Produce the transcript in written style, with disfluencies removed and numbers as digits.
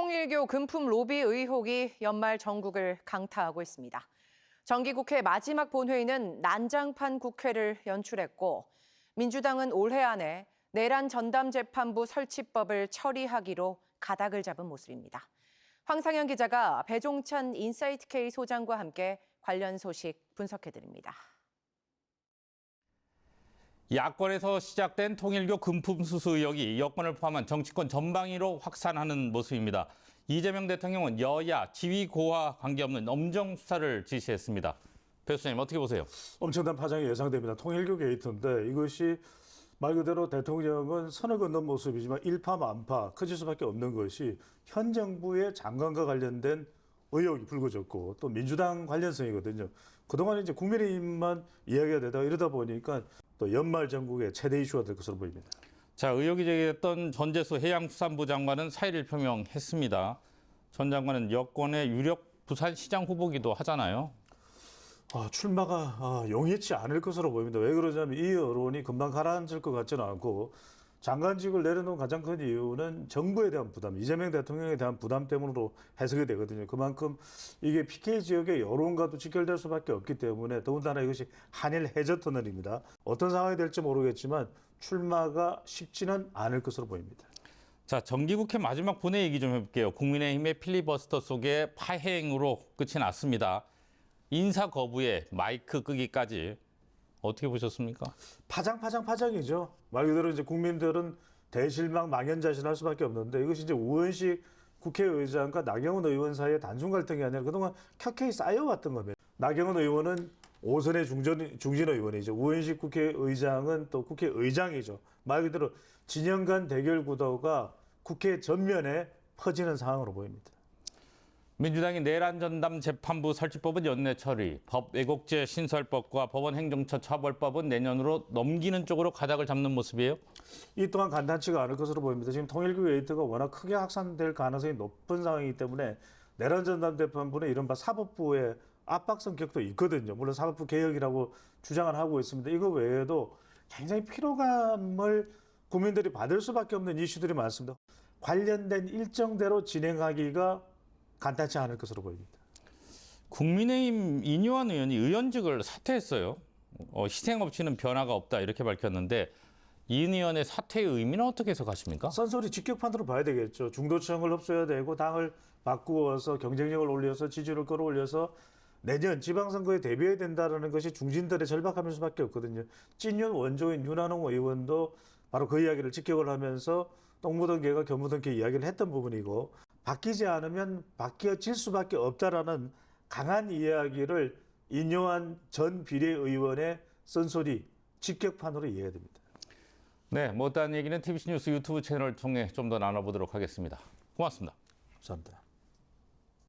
통일교 금품 로비 의혹이 연말 전국을 강타하고 있습니다. 정기국회 마지막 본회의는 난장판 국회를 연출했고 민주당은 올해 안에 내란 전담재판부 설치법을 처리하기로 가닥을 잡은 모습입니다. 황상현 기자가 배종찬 인사이트K 소장과 함께 관련 소식 분석해드립니다. 야권에서 시작된 통일교 금품 수수 의혹이 여권을 포함한 정치권 전방위로 확산하는 모습입니다. 이재명 대통령은 여야 지위 고와 관계없는 엄정 수사를 지시했습니다. 배 수장님 어떻게 보세요? 엄청난 파장이 예상됩니다. 통일교 게이트인데 이것이 말 그대로 대통령은 선을 긋는 모습이지만 일파만파 커질 수밖에 없는 것이 현 정부의 장관과 관련된 의혹이 불거졌고 또 민주당 관련성이거든요. 그동안 이제 국민의힘만 이야기가 되다가 이러다 보니까 또 연말 전국의 최대 이슈가 될 것으로 보입니다. 자, 의혹이 제기됐던 전재수 해양수산부 장관은 사의를 표명했습니다. 전 장관은 여권의 유력 부산시장 후보기도 하잖아요. 출마가 용이치 않을 것으로 보입니다. 왜 그러냐면 이 여론이 금방 가라앉을 것 같지는 않고 장관직을 내려놓은 가장 큰 이유는 정부에 대한 부담, 이재명 대통령에 대한 부담 때문으로 해석이 되거든요. 그만큼 이게 PK 지역의 여론과도 직결될 수밖에 없기 때문에 더군다나 이것이 한일 해저 터널입니다. 어떤 상황이 될지 모르겠지만 출마가 쉽지는 않을 것으로 보입니다. 자, 정기국회 마지막 본회의 얘기 좀 해볼게요. 국민의힘의 필리버스터 속에 파행으로 끝이 났습니다. 인사 거부에 마이크 끄기까지 어떻게 보셨습니까? 파장이죠. 말 그대로 이제 국민들은 대실망 망연자실할 수밖에 없는데 이것이 이제 우원식 국회의장과 나경원 의원 사이의 단순 갈등이 아니라 그동안 켜켜이 쌓여왔던 겁니다. 나경원 의원은 5선의 중진 의원이죠. 우원식 국회의장은 또 국회의장이죠. 말 그대로 진영 간 대결 구도가 국회 전면에 퍼지는 상황으로 보입니다. 민주당이 내란 전담 재판부 설치법은 연내 처리, 법 왜곡죄 신설법과 법원 행정처 처벌법은 내년으로 넘기는 쪽으로 가닥을 잡는 모습이에요? 이 또한 간단치가 않을 것으로 보입니다. 지금 통일교 게이트가 워낙 크게 확산될 가능성이 높은 상황이기 때문에 내란 전담 재판부는 이른바 사법부의 압박 성격도 있거든요. 물론 사법부 개혁이라고 주장을 하고 있습니다. 이거 외에도 굉장히 피로감을 국민들이 받을 수밖에 없는 이슈들이 많습니다. 관련된 일정대로 진행하기가 간단치 않을 것으로 보입니다. 국민의힘 인요한 의원이 의원직을 사퇴했어요. 희생 없이는 변화가 없다 이렇게 밝혔는데 이 의원의 사퇴의 의미는 어떻게 해석하십니까? 썬소리 직격판으로 봐야 되겠죠. 중도층을 흡수해야 되고 당을 바꾸어서 경쟁력을 올려서 지지율을 끌어올려서 내년 지방선거에 대비해야 된다는 것이 중진들의 절박함일 수밖에 없거든요. 찐윤 원조인 윤한홍 의원도 바로 그 이야기를 직격을 하면서 똥 묻은 개가 겨 묻은 개 이야기를 했던 부분이고 바뀌지 않으면 바뀌어질 수밖에 없다라는 강한 이야기를 인요한 전 비례의원의 쓴소리, 직격판으로 이해해야 됩니다. 네, 못다한 얘기는 TBC 뉴스 유튜브 채널을 통해 좀 더 나눠보도록 하겠습니다. 고맙습니다. 감사합니다.